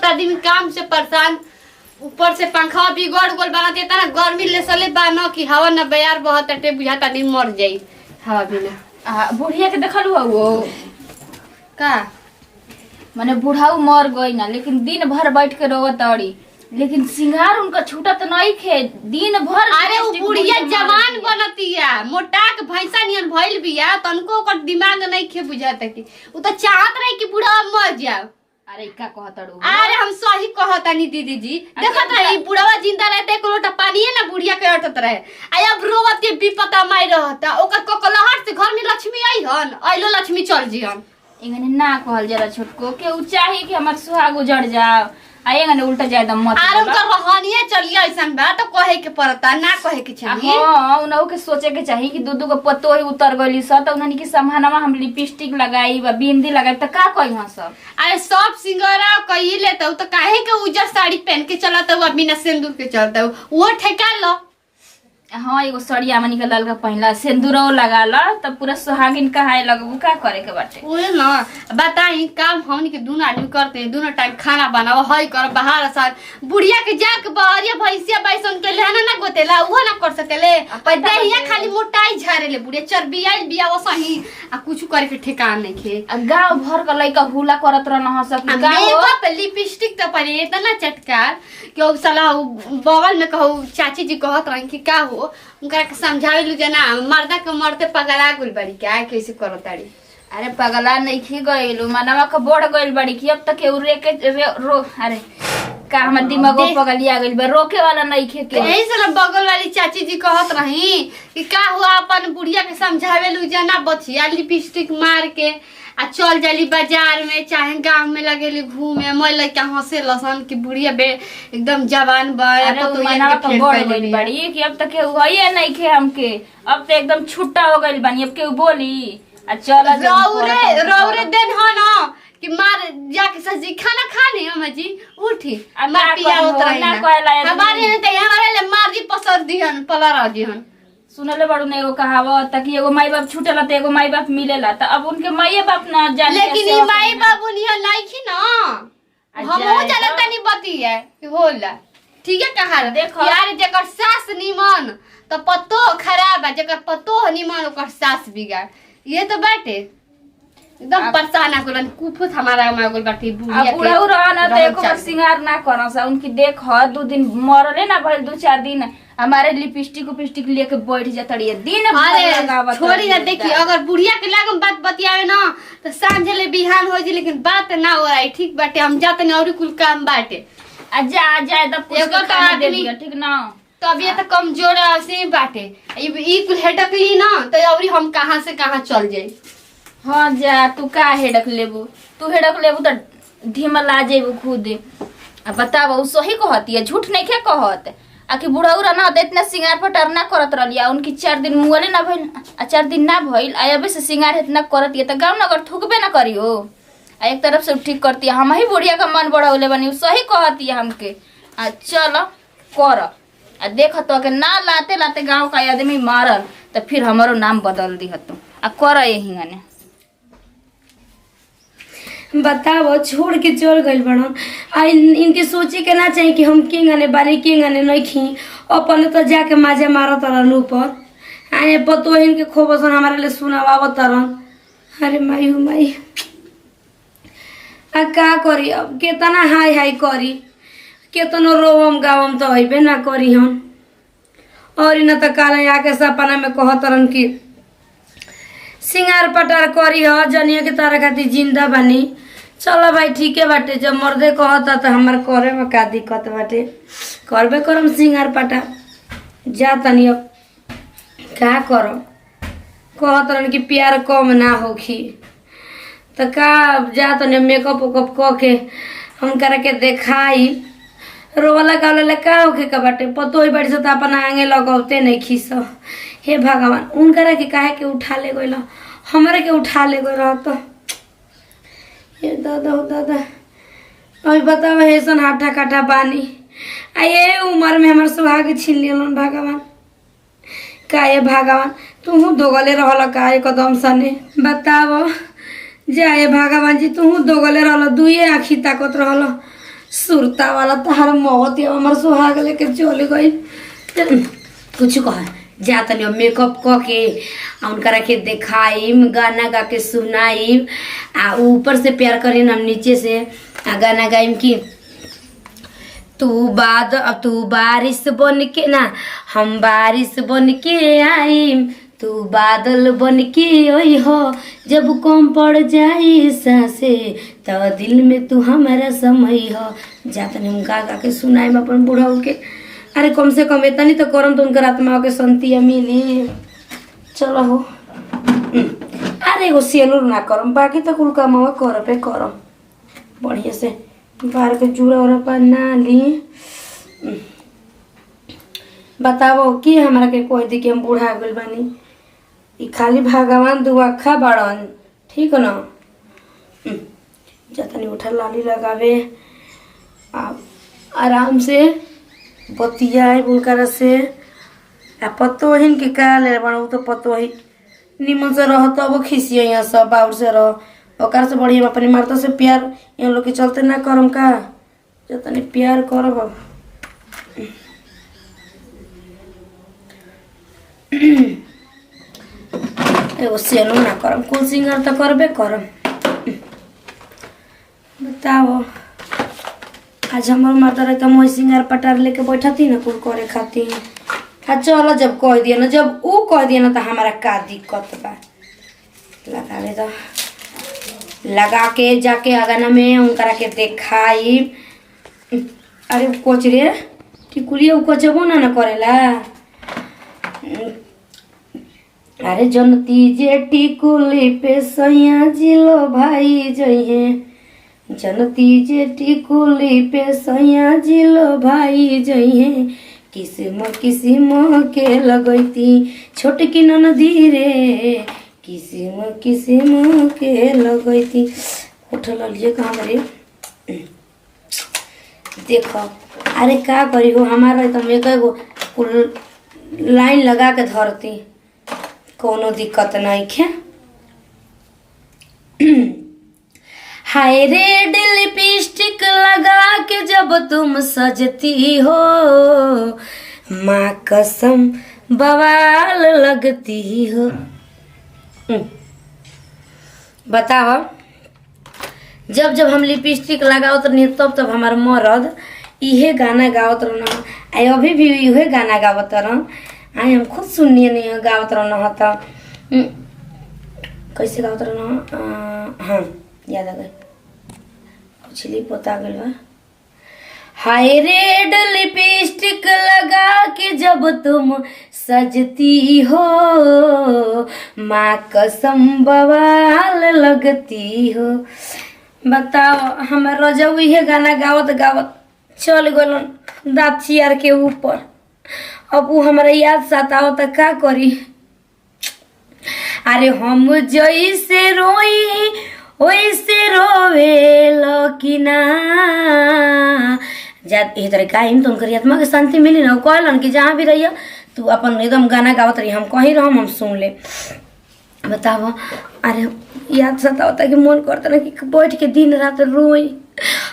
आदमी काम से परेशान, ऊपर से पंखा बिगड़ गोल बनाते तना गर्मी ले सले बानो कि हवा न बयार बहुत अटे बुझाता नहीं मर जाई हवा बिना। बुढ़िया के देखल हुआ वो का माने बुढ़ाऊ मर गई ना, लेकिन दिन भर बैठ के रोवत अड़ी, लेकिन सिंगार उनका छूटा तो नहीं खे दिन भर। अरे वो बुढ़िया जवान बनतिया, मोटाक भैंसा नियन भइल बिया, तनको ओकर दिमाग नहीं खे बुझाता कि उ तो चाहत रही कि बुढ़ा मर जाओ। अरे का कहतड़ू? अरे हम सही कहतानी दीदी जी, देखत रही बुढ़वा जिंदा रहते एक लोटा पानी है ना बुढ़िया के अटत रहे, आ अब रोवत के विपता माई रहता, ओकर कोकलहट से घर में लक्ष्मी आई हन, आइलो लक्ष्मी चल जिहन। इंगने ना कहल जरा छोटको के उ चाहे कि हमर सुहाग उजड़ जाओ, आएगा ना उल्टा जाए दम मत। आराम कर रहनिए चलिए ऐसन बा तो कहे के पड़ता ना कहे के चाहिए। हां उनहु के सोचे के चाहिए कि दूधू को पत्तो ही उतर गइली स त उन्हनी के समानवा हम लिपस्टिक लगाई बा बिंदी लगाई त का कहि हां सब। अरे सब सिंगरा कइले त तो काहे के उजर साड़ी पहन के चलत हो बिना सिंदूर के चलत हो, वो ठेका लो। हाँ एगो सड़िया मनी के ललका पहिला सिंदूरो लगा ला तब पूरा सुहागिन कहाए लगबू का करे के बाटे। ओए ना बताई काम हमनी के दोनों आदमी करते हैं, दोनों टाइम खाना बनाओ हई कर बाहर साल बुढ़िया के जाके बहरिया भैंसिया बैसन के लेना ना गोतेला वो ना कर सकेले, पर देहिया खाली मोटाई झारेले बुढ़िया चरबिया बिया वो सही आ कुछ करे के ठिकाना नहीं खे। गांव भर का लइका हुला करत रहन ह सब मेकअप लिपस्टिक तो परे इतना चटकार कि ओ साला बगल में कहू चाची जी कहत रही कि का हो उनका के समझावे लू जना मर्दा के मरते पगला गुल बड़ी क्या कैसे करो ताड़ी। अरे पगला नहीं खी गइलू मनवा के बढ़ गइल बड़ी कि अब तक रे के रो अरे का हमर दिमाग पगलिया गइल बा रोके वाला नहीं खे के। यही से बगल वाली चाची जी कहत रही कि का हुआ अपन बुढ़िया के समझावे लू जना बचिया लिपस्टिक मार के आ चल जाली बाजार में चाहे गांव में लगेली घूमे मैं लइका हंसे लसन कि बुढ़िया बे एकदम जवान बा। अरे तो मनवा के बढ़ गइल बड़ी कि अब तक हुआ नहीं खे हमके, अब तो एकदम छुट्टा हो गइल बानी अब के बोली आ चल रौरे दिन हो ना कि मार जाके सजी खाना खा ली हम जी उठी मार पिया उतर ना हमारे यहाँ तो हमारे ले मार जी पसर दिहन पलरा दिहन। सुनले बड़ू ने एगो कहावत कि एगो माई बाप छूटेला त एगो माई बाप मिलेला त अब उनके माई बाप ना जाने, लेकिन ई माई बाबू निया नहीं खी ना हमहु चले तनी बती है कि होला ठीक है कहा देखो यार जेकर सास निमन तो पत्तो खराब है, जेकर पत्तो निमन ओकर सास बिगाड़ ये तो बाटे एकदम परेशान आ गेलन कुफुत हमारा में गेल बाटी बुढ़िया के बुढ़ऊ रहना त एको बार सिंगार ना करसा उनकी देख दो दिन मरले ना भइल 2-4 दिन हमारे लिपस्टिक लेके बैठ जातड़ी दिन भर लगावत। छोड़ी ना देखी अगर बुढ़िया के लागम बात बतियावे ना तो सांझ ले बिहान हो जी, लेकिन बात ना हो रही ठीक बाटे हम जाते न और कुल काम बाटे आ जा तब एगो तो आदमी ठीक ना तबियत कमजोर ऐसे बाटे ई कुल हेडक ली ना तो और हम कहां से कहां चल जाई। हाँ जा तू का हेडक लेबू तो ढिमला जेबू खुद। अब बताब सही कहती है झूठ नहीं क्या कहत आखिर बुढ़ऊ रहना तो इतना सिंगार पटार ना करत रहिया उनकी 4 दिन मुँहले ना भइल 4 दिन ना भइल अबे से सिंगार इतना करती है तो गाँव नगर थूकबे ना करी हो। एक तरफ से ठीक करती है हम ही बुढ़िया का मन बढ़ौले बनी सही कहती है हमके चल कर आ देख तो के ना लाते लाते गाँव का आदमी मारल तो फिर हमारो नाम बदल दी तू आ कर यही गने बताओ छोड़ के चल गई बड़न आ इनके सोचे के ना चाहिए कि हम किंगने बानी किंगने नहीं खी अपन तो जाके माजे मारत रहन ऊपर आए पतो इनके खोबसन हमारे लिए सुनावत रहन। अरे माई हो माई आ का करी अब केतना हाय हाय करी केतनो रोवम गावम तो हइबे ना करी हम। और इन तो काले आके सपना में कहत रहन कि सिंगार पटार करी हो जनियो के तारा खातिर जिंदा बानी। चलो भाई ठीक है बाटे जब मर्दे कहता तो हमार करे में का दिक्कत बाटे करबे करम सिंगार पटार जा तनी अब का करम कहत रहन कि प्यार कम ना होखी तो का जा तनी मेकअप उकअप क के हम करे के देखाई रोवाला गावला का होखे का बाटे पतो ही बैठ से तो अपन आगे लगौते नहीं खीस। हे भगवान उनकरा के काहे के उठा ले गइल हमरे के उठा ले गइल तो ये दादा अभी बताओ ऐसन हाथा काटा बानी आ ये उम्र में हमार सुहाग छीन लियन भगवान का ये भगवान तू दोगले रहल का एकदम सने बताओ जाए भगवान जी तू दोगले रहल दुए आँखी ताकत रहल सुरता वाला तहार मौत या हमर सुहाग लेके चल गई। कुछ कह जा तनी मेकअप क के आ उनकरा के देखाइम, गाना गा के सुनाइम, आ ऊपर से प्यार करीन हम नीचे से आ गाना गाइम कि तू बारिश बन के ना हम बारिश बन के आइम, तू बादल बन के ओई हो जब कम पड़ जाई सासे तो दिल में तू हमारा समय हो। जाता नहीं हम गा गा के सुनाइम अपन बुढ़ाऊ के। अरे कम से कम इतना नहीं तो करम तो उनकर आत्मा के शांति मिली। चलो हो अरे एगो सेलूर ना करम, बाकी तो कुल काम कर पे करम बढ़िया से बाहर के जूड़ा उड़ा पहना ली। बताओ कि हमारा के कोई दी कि हम बूढ़ा गल बानी। ई खाली भगवान दुआखा बड़न, ठीक न। जतनी उठा लाली लगावे आराम से बतियाए बुलकर से आ पतो हिन के का ले बन तो पतो ही निमन से रह तो वो खिसिया यहाँ सब बाउर से रह ओकर से बढ़िया अपने मर्द से प्यार इन लोग के चलते ना करम का जतनी प्यार करब। एगो सेनो ना करम, कुल सिंगर तो करबे करम। बताओ आज हमार माता रही तो मोई सिंगार पटार लेके बैठा थी ना कुल करे खातिर। हाँ चलो जब कह दिया ना, जब वो कह दिया ना तो हमारा का दिक्कत बा। लगावे तो लगा के जाके अगना में उनकरा के देखाई। अरे कोच रे टिकुलिया उ कोचबो ना करेला। अरे जनती जे टिकुली पे सैया जिलो भाई जइहे, जनती जे टिकुली पे सैया जिलो भाई जइहे, किस्म किस्म के लगैती छोटकी ननदी रे, किस्म किस्म के लगैती। उठल लिए कहाँ रे देखो। अरे का करी हो हमारा तो मैं कहो लाइन लगा के धरती कोनो दिक्कत नहीं है। हाय रेड लिपस्टिक लगा के जब तुम सजती हो, माँ कसम बवाल लगती हो। बताओ जब जब हम लिपस्टिक लगावत रही तब हमार मर्द इहे गाना गावत रहना। आई अभी भी इहे गाना गावत रहन। आई हम खुद सुनिए नहीं गावत रहना हता। कैसे गावत रहना? हाँ याद आ गई, पिछली पोता गल बा। हाय रेड लिपस्टिक लगा के जब तुम सजती हो, माँ कसम बवाल लगती हो। बताओ हमार रजऊ इहे गाना गावत गावत चल गलन दाँत चियार के ऊपर। अब वो हमारा याद सताओ तो का करी। अरे हम जैसे रोई वैसे रोवे लकिना जा इस तरह का इन तुमकर आत्मा के शांति मिली ना। कहलन कि जहाँ भी रहिए तू अपन एकदम गाना गावत रही, हम कहीं रहम हम सुन ले। बताओ अरे याद सतावता कि मन करता ना कि बैठ के दिन रात रोई।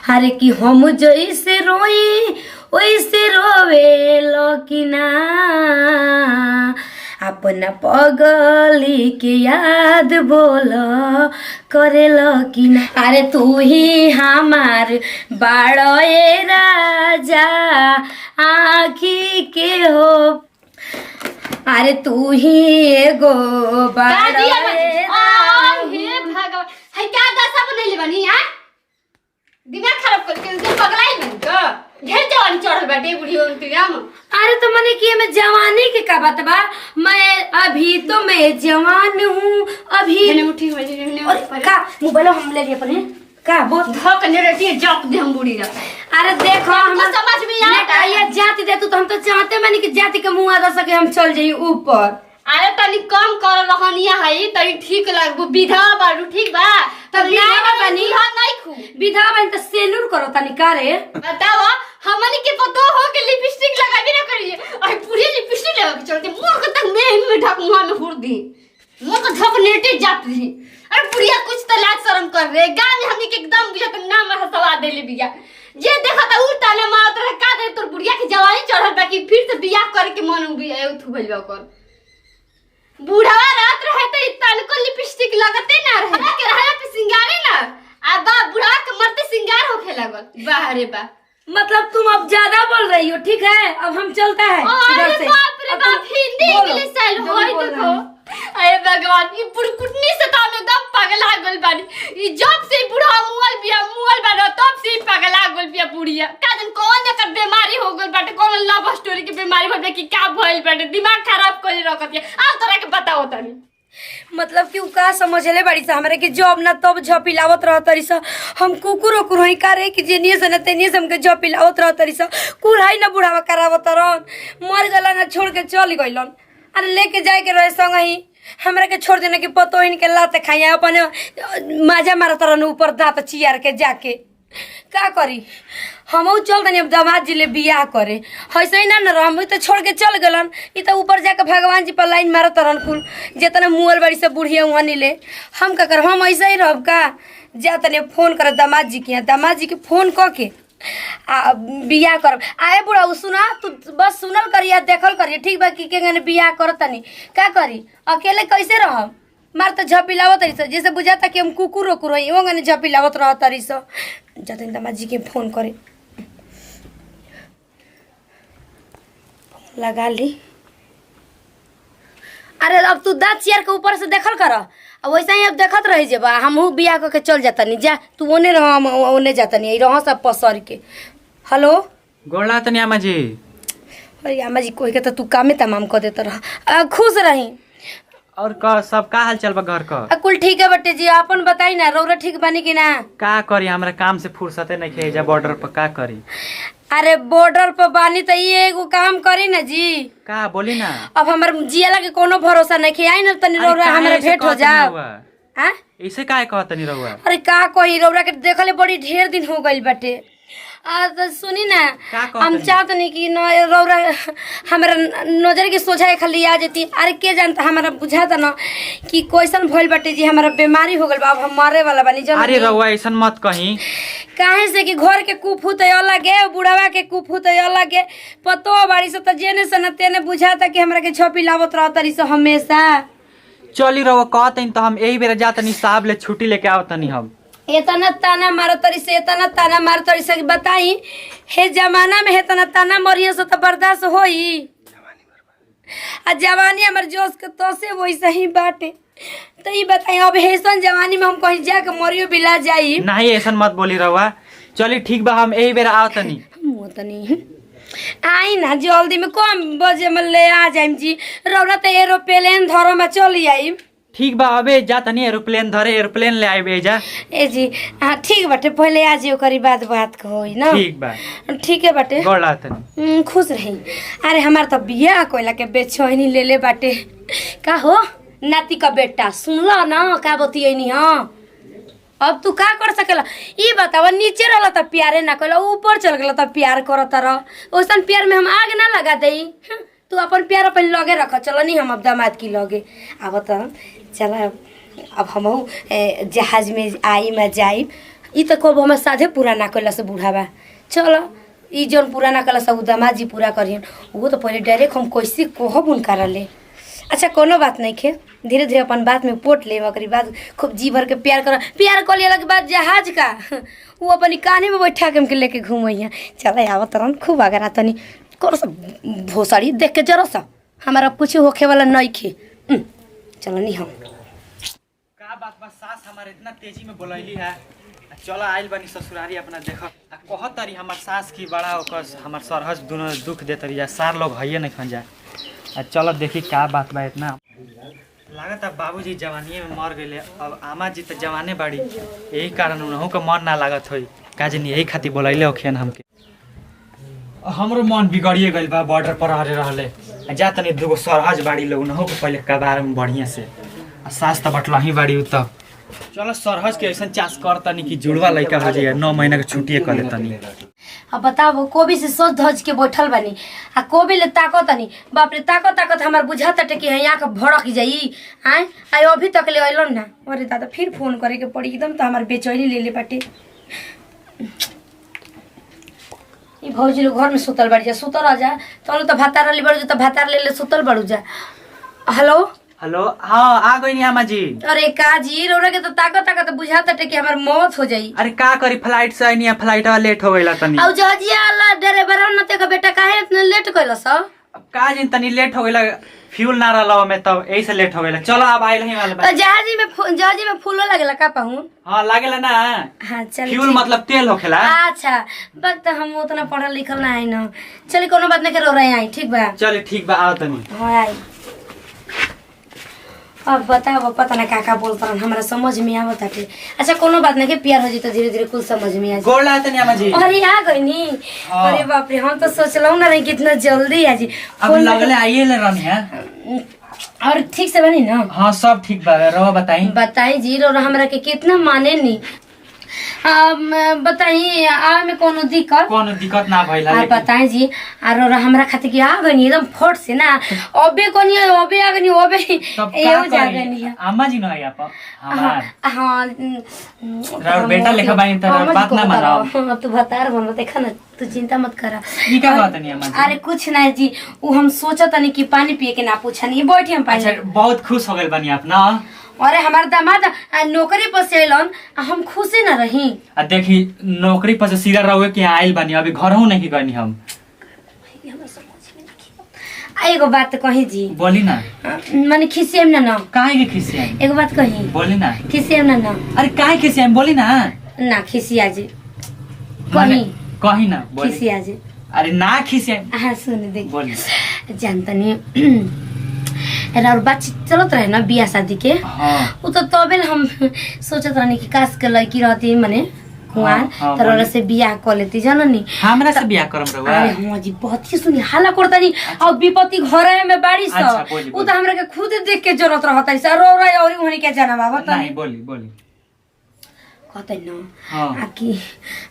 अरे कि हम जैसे रोई वैसे रोवे लकिना, अपना पगली के याद बोल करे लकिना। अरे तू ही हमार बाड़े राजा आँखी के हो, अरे तू ही एगो बाड़े। हे भगवान है क्या दशा बनैले बनी यार, दिमाग खराब करके पगलाई बन का ढेर जवानी चढ़ल बाटे बुढ़ी अंतरियाम। अरे तो मैंने किए मैं जवानी के का बात बा, मैं अभी तो मैं जवान हूँ अभी। मैंने उठी मैंने का मोबाइल हम ले लिए अपने का बहुत धक ने रहती है जप दे हम बुढ़ी रा। अरे देखो हम समझ में आता ये जाति दे तो हम तो चाहते मैंने कि जाति के मुंह आ सके हम चल जाई ऊपर। अरे तनी कम कर रहनिया है तनी ठीक लागबो। विधवा बारू ठीक बा तब विधवा बनी नहीं खू विधवा बन तो सेलूर करो तनी का रे। बताओ हमनी के पतो हो के लिपस्टिक लगाबे ना करिए। अरे पूरी लिपस्टिक लगा के चलते मुंह को तक में ढक मुंह में हुर दी मुंह को धक नेटे जात दी। अरे बुढ़िया कुछ तो लाज शर्म कर रे। गांव में हमनी के एकदम बुझत नाम हसवा देले बिया जे देखा था उल्टा ने मारत रहे का दे तोर बुढ़िया के जवानी चढ़ल बा कि फिर से बियाह करे के मन उबी उठ भइल बा कर बूढ़ावा रात रहे त इतन को लिपस्टिक लगते ना रहे के रहे पे सिंगारे ना आ बा बुढ़ा के मरते सिंगार होखे लागल वाह रे बा मतलब तुम अब ज्यादा बोल रही हो, ठीक है अब हम चलता है इधर से। बाप रे बाप, हिंदी इंग्लिश साइड होई देखो। अरे भगवान ये पुरकुटनी से तो हम एकदम पगला गल बानी। ये जब से बुढ़ा मुगल बानो तब से पगला गल बिया बुढ़िया। का जन कौन एकर बीमारी हो गल बाटे, कौन लव स्टोरी के बीमारी होबे कि का भइल बाटे, दिमाग खराब कर रखत है। आ तोरा के बताओ तनी मतलब कि उ का समझले बड़ी सा हमरे के जॉब ना तब झपिलावत रह तरी सा। हम कुकुर ओकुर होई करे कि जेनिए से न तेनिए से हमके झपिलावत रह तरी सा। कुल हाई ना बुढ़ावा करावत रहन, मर गला ना छोड़ के चल गइलन। अरे लेके जाए के रहे संग ही हमरा के छोड़ देने के पतो इनके लाते खाइया अपन माजा मारत रहन ऊपर दांत चियार के जाके। का करी हमहू चल दनी अब दामाद जी ले बियाह करे। ऐसे ही ना न रह, हम तो छोड़ के चल गलन। ई तो ऊपर जाके भगवान जी पर लाइन मारत रहन कुल जितना मुअल बड़ी से बुढ़िया वहाँ नीले। हम का कर हम ऐसे ही रहब का? जा तने फोन कर दामाद जी के, दामाद जी के फोन क के आ बियाह करब। आए बुढ़ा उ सुना, तू बस सुनल करिया देखल करिया ठीक बा कि के बियाह करत तनी। का करी अकेले कैसे रहब? मार तो झपिलावत तरी स, जैसे बुझाता कि हम कुकुर ओकुर होई वो गने झपिलावत रह तरी स। जाते दामाद जी के फोन करे, लगा ली। अरे अब तू दांत चेयर के ऊपर से देखल कर, वैसा ही अब देखत रही जेबा। हमहू बियाह करके चल जाता नहीं, जा तू ओने रह हम ओने जाता नहीं रह सब पसर के। हेलो गोला तनी अम्मा जी। अरे अम्मा जी कोई के तो तू कामे तमाम कर देता रह। खुश रही और का सब का हाल चल बा घर का? कुल ठीक है बटे जी, अपन बताई ना रौरा ठीक बानी कि ना? का करी हमरा काम से फुर्सते नहीं खे जा बॉर्डर पर का करी। अरे बॉर्डर पर बानी तो ये एगो काम करी ना जी। का बोली ना? अब हमर जियाला के कोनो भरोसा नहीं खे, आई ना तनी रौरा हमरा भेंट हो जाओ। हां ऐसे काहे कहतनी रहुआ? अरे का कही रौरा के देखले बड़ी ढेर दिन हो गइल बाटे। तो सुनी ना हम चाहत नहीं कि न रौरा हमारा नजर के सोझा खाली आ जाती। अरे के जानता हमारा बुझाता ना कि कैसन भइल बाटे जी, हमारा बीमारी हो गइल बा, अब हम मरे वाला बानी। अरे रहुआ ऐसन मत कहीं। काहे से कि घर के कुफुत अलग है, बुढ़ावा के कुफुत अलग है। पतो बाड़ी से तो जेने से न तेने बुझाता कि हमरा के छपी लावत रह तरी से हमेशा। चली रहुआ कहतनी तो हम यही बेरा जातनी साहब ले छुट्टी लेके आवतनी। हम इतना ताना मारो तरी से, इतना ताना मारो तरी से बताई हे जमाना में इतना ताना मरिए से तो बर्दाश्त होई? आ जवानी हमार जोश के तो से वैसे ही बाटे। तो ये बताई अब ऐसन जवानी में हम कहीं जाके मरियो बिला जाई? नहीं ऐसन मत बोली रहुआ। चली ठीक बा हम यही बेरा आवतनी। मोतनी आई ना जल्दी में, कम बजे में ले आ जाइम जी। रौरा तो एरोप्लेन धरो में चली आई। ठीक बा अबे जातनी एरोप्लेन धरे, एरोप्लेन ले आइबे जा। ए जी हाँ ठीक बाटे, पहले आ जियो करी बात बात होई ना। ठीक बा ठीक है बाटे, गोला तनी खुश रही। अरे हमार तो बियाह कोइला के बेचैनी ले ले बाटे। का हो नाती का बेटा सुनला ना का बतियनी? हाँ अब तू का कर सकेला ई बतावा? नीचे रहला त प्यारे ना कइला, ऊपर चल गेला त प्यार करत रह। ओसन प्यार में हम आग ना लगा देई। तू अपन प्यार अपन लगे रख। चल नहीं हम अब दामाद की लगे अब तो चल। अब हम जहाज में आई में जाई। ई तो कब हम साधे पूरा ना कइला से बुढ़ावा। चल ई जौन पूरा ना कइला सब दामाद जी पूरा करियन। वो तो पहले डायरेक्ट हम कैसे कहब उनका ले। अच्छा कोनो बात नहीं खे, धीरे धीरे अपन बात में पोट ले। ओकरी बाद खूब जी भर के प्यार कर। प्यार कर लिया के बाद जहाज का वो अपनी काने में बैठा के हमके लेके घूमैया। चल आवत तरन खूब अगर तनी कर सब भोसड़ी देख के जरा सा हमारा कुछ होखे वाला नहीं खे। चलो नहीं हम का बात बा सास हमारे इतना तेजी में बोलैली है। चला आइल बनी ससुरारी अपना देख। कहत तारी हमार सास की बड़ा ओकर हमार सरहज दोनों दुख देत रही। सार लोग हइये नहीं खन जाए। चलो देखी का बात बा। इतना लागत अब बाबूजी जवानी में मर गए। अब आमा जी तो जवाने बाड़ी, यही कारण उन्हों का मन ना लागत होई। काजनी यही खातिर बोलैले होखियन हमके। हमरो मन बिगड़िए गइल बा। बॉर्डर पर रहले जा तनी दूगो सरहज बाड़ी लोग उन्हों को पहले कबार में बढ़िया से। सास तो बटलही बाड़ी उ तो। चलो सरहज के ऐसा चास कर तनी कि जुड़वा लड़का हो जाए। 9 महीना के छुट्टी कर ले तनी। अब बताओ कोबी से सोच धज के बैठल बनी आ कोबी ले ताकत तनी। बाप रे ताकत ताकत हमार बुझाता टे कि यहाँ के भड़क जाई। आए आई अभी तक ले अइलन ना। अरे दादा फिर फोन करे के पड़ी एकदम तो हमार बेचैनी ले ले बाटे। ई भौजी लोग घर में सुतल बाड़ी जा, सुतल आ जा तो तो भातार ले बाड़ू तो भातार ले सुतल बाड़ू जा। हेलो हेलो, हाँ आ गई नहीं अम्मा जी। अरे का जी रोरा के तो ताकत बुझाता टे कि हमार मौत हो जाई। अरे का करी, फ्लाइट से आई फ्लाइट लेट हो गई तनी। औ जहाजिया वाला ड्राइवर न ते का बेटा काहे इतना लेट कइला स? अब का जिन तनी लेट हो गई, फ्यूल ना रहला में तब यही से लेट हो गई। चलो अब आइल ही वाला। तो जहाजी में फूलो लागेला का पाहूं? हाँ लागेला ना। हां चल फ्यूल मतलब तेल होखेला। अच्छा वक्त हम उतना पढ़ल लिखल ना है ना। चल कोनो बात नहीं करो रहे आई ठीक बा। चल ठीक बा, आओ तनी। हां आई। अब बताओ पता ना का बोलता हमरा समझ में आवत है। अच्छा कोनो बात नहीं के प्यार हो जी तो धीरे धीरे कुछ समझ में आ जाए। गोड़ लागत नहीं अम्मा जी। अरे आ गई नी। अरे बाप रे हम तो सोचलौ ना रही कितना जल्दी आ जी। अब लगले आइए ले रहनी है। और ठीक से बनी ना? हाँ सब ठीक बा। रहो बताई जी रो हमरा के कितना माने नी। बताई आ में कोनो दिक्कत ना भइला। बताई जी और हमरा खातिर की आ गनी एकदम फट से ना। अबे कोनी अबे आ गनी अबे एओ जा गनी। अम्मा जी न है आप हमार। हां राउर बेटा लेखा बाइन त बात ना मानो। तू बतार बन देखा ना तू चिंता मत करा। ई का बात नहीं अम्मा जी? अरे कुछ ना जी वो हम सोचत नहीं कि पानी पिए के ना पूछनी बैठे हम पानी। अच्छा बहुत खुश हो गइल बानी आप ना। अरे हमार दामाद नौकरी पर से अइलन हम खुशी ना रही। आ देखी नौकरी पर से सीधा रहुए कि आइल बानी, अभी घरहू नहीं गनी हम। एगो बात कही जी। बोली ना। माने खिसियम ना ना। काहे के खिसियम? एगो बात कही। बोली ना। खिसियम ना ना। अरे काहे खिसियम बोली ना। ना खिसिया जी कही ना बोली। खिसिया जी। अरे ना खिसियम। हाँ सुन देख बोली। जानता नहीं और बातचीत चलत रहे ना बियाह शादी के। हाँ। वो तो तबे हम सोचत रहनी कि काश के लड़की रहती मने कुआर तरह से बियाह कर लेती जाननी। हमरा से बियाह करम रहुआ? अरे हां जी बहुत ही सुनी हाला करतानी और विपत्ति घरे में बाड़ी स। अच्छा, बोली, वो तो हमरा के खुद देख के जरूरत रहता है रो रहा और होनी के जाना बाबा त नहीं बोली कहते ना। हाँ। आकी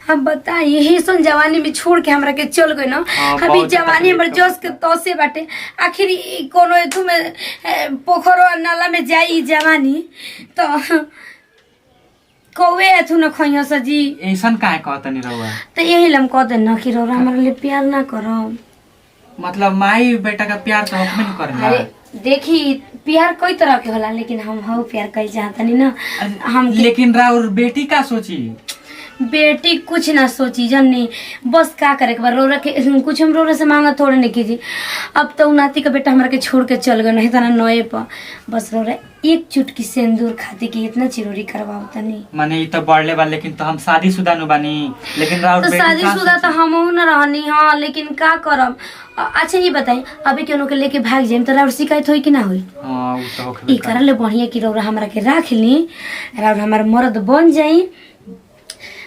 हम बताइए यही सुन जवानी में छोड़ के हमरा के चल गए ना। अभी जवानी हमर जोश के तौसे बाटे आखिर कोनो एथु में पोखरो नाला में जाई जवानी तो कौवे एथु न खइयो स जी। ऐसन काहे कहतनी रहुआ? तो यही लम कह दे ना कि रौरा हमरा लिए प्यार ना करो। मतलब माई बेटा का प्यार तो हम नहीं करेंगे। अरे देखी प्यार कई तरह के होला लेकिन हम हव प्यार कई चाहतनी ना। हम लेकिन राउर बेटी का सोची? बेटी कुछ ना सोची जन्नी बस का करे के बार रो रखे कुछ हम रो से मांगा थोड़े नहीं कीजिए। अब तो नाती का बेटा हमारे के छोड़ के चल गए नहीं तना नए पर बस रो रहे एक चुटकी सिंदूर खाती की इतना चिरोरी करवाओ तनी। माने ये तो बढ़ले बा लेकिन तो हम शादीशुदा नु बानी। लेकिन राउर तो बेटी शादीशुदा तो हम न रहनी। हाँ लेकिन का करब। अच्छा ये बताई अभी केनो के लेके भाग जाए तो राउर शिकायत होई कि ना होई? हां वो तो होखे। ई करल ले बढ़िया कि रौरा हमरा के राख ली राउर हमार मर्द बन जाई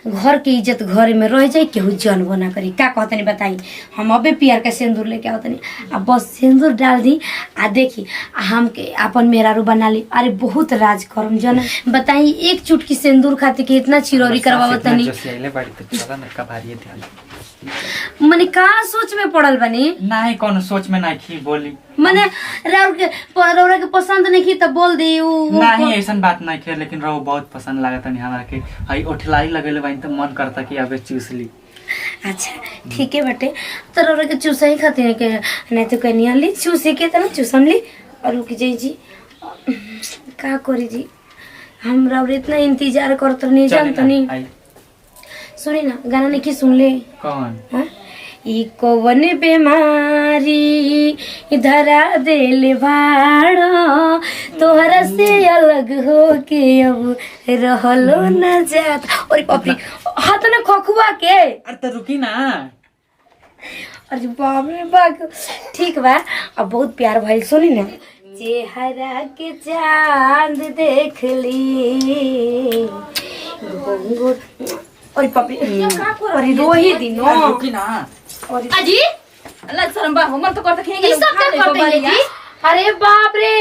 घर की इज्जत घर में रह जाए केहू जनबो ना करी। का कहतनी बताई हम अबे पियर के सिंदूर लेके आवतनी आ बस सिंदूर डाल दी आ देखी हम के अपन मेहरारू बना ली। अरे बहुत राज करम जन बताई एक चुटकी सिंदूर खाते के इतना चिरौरी करवावतनी। मने का सोच में पड़ल बनी? नहीं कौन सोच में नहीं की बोली। मने रौरा के पसंद नहीं की तो बोल दी। नहीं ऐसन बात नहीं की लेकिन रहो बहुत पसंद लागत नहीं हमरा के। हई ओठलाई लगेले बाइन तो मन करता कि अबे चूस ली। अच्छा ठीक है बेटे तो रौरा के चूसा ही खाते के नहीं तो कनिया ली चूसे के तना चूसम ली और रुक जाई जी। का करी जी हम रौरा इतना इंतजार करत नहीं जानत नहीं। सुनी ना गाना नहीं की सुन ले। कौन? हाँ? ई कौन बीमारी धरा दिल भाड़ा तोहरा से अलग हो के अब रहलो न जात। और बाप रे हाथ ना खखुआ के। अरे तो रुकी ना। अरे बाप रे बाप ठीक बा अब बहुत प्यार भइल। सुनी ना चेहरा के चांद देख ली और बाप रे अरे रोही दिनो रुकी ना। अजी अल्लाह शर्म बा हमर तो करत खेगे। ई सब का करते हैं जी? अरे बाप रे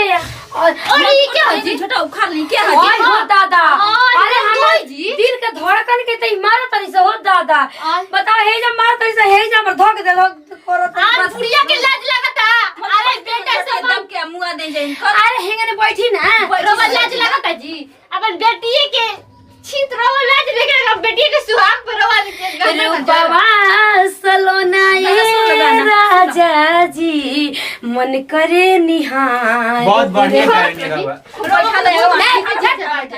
और ये क्या है जी? छोटा उखाड़ ली क्या है ओए हो दादा। अरे हमारे हम दिल के धड़कन के तई मारा तरी से हो दादा। बताओ हे जब मार तरी से हे जब धक दे करत आ बुढ़िया के लाज लगता। अरे बेटा सब दम के मुआ दे जाइन। अरे हेंगे ने बैठी ना रोवा लाज लगता जी अपन बेटी के छित रहो लाज लेके रखा बेटी के सुहाग पर रवा रूपवा सलोना ये राजा जी मन करे निहार। बहुत बढ़िया करेंगे रहुआ।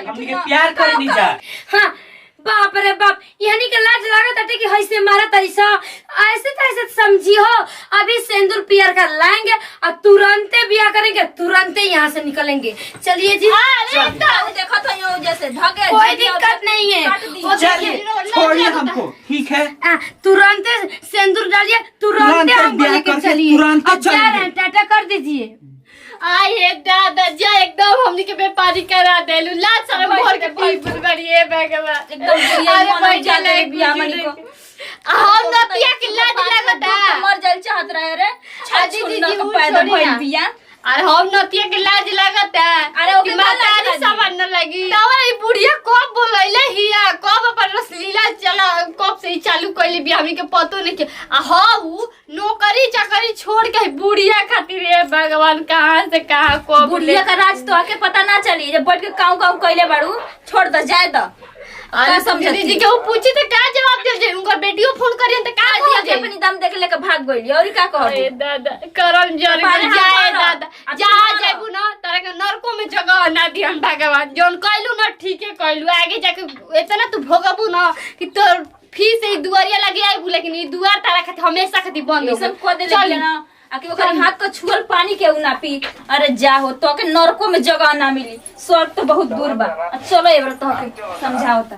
हमनी के प्यार करे नहीं जा। हाँ बाप रे बाप, यानी के लाज लागत है कि हइसे मारा तरीसा ऐसे तैसे समझी हो। अभी सिंदूर पियर कर लाएंगे और तुरंते ब्याह करेंगे, तुरंते यहाँ से निकलेंगे। चलिए जी। देखो तो यो जैसे धगे कोई दिक्कत नहीं है, चलिए छोड़िए हमको, ठीक है। तुरंते सिंदूर डालिए, तुरंते हमको लेके चलिए। अब जा रहे हैं, टाटा कर दीजिए। आइए दादा जा एकदम हमनी के व्यापारी करा देलु लाज शर्म भर के पीपुल करिए भगवान एकदम अरे भाई चले बिया मनी को हम नतिया के लाज लगता मर जाल चाहत रहे रे छाजी छाजी जी को पैदा भइल बिया। अरे हम नतिया के लाज लगता अरे ओके मातारी समझ न लगी तवा ई बुढ़िया कब बोलैले हिया कब अपन रसलीला चला कब से ही चालू कइले भी हमी के पतो नहीं के आ हाउ नौकरी चाकरी छोड़ के बुढ़िया खातिर रे भगवान कहां से कहां को बुढ़िया का राज तो आके पता ना चली जब बैठ के काऊ काऊ कइले बाड़ू छोड़ द जाए द अरे समझी जी के वो पूछी तो का जवाब दे जे उनका बेटियो फोन करियन त का दिया दिया के अपनी दम देख लेके भाग गइली और का कह अरे दादा करम जर जाए दादा जा जाबू ना तारे के नरको में जगह ना दिहन भगवान जोन कहलू ना ठीके कहलू आगे जाके इतना तू भोगबू ना कि तोर फिर से दुआरिया लगे आइबू लेकिन ई दुआर तारा खातिर हमेशा खातिर बंद हो सब को दे ले ना आके ओकर हाथ को छुअल पानी के उ ना पी। अरे जा हो तो के नरको में जगह ना मिली, स्वर्ग तो बहुत दूर बा। चलो एबर तो के समझाओ।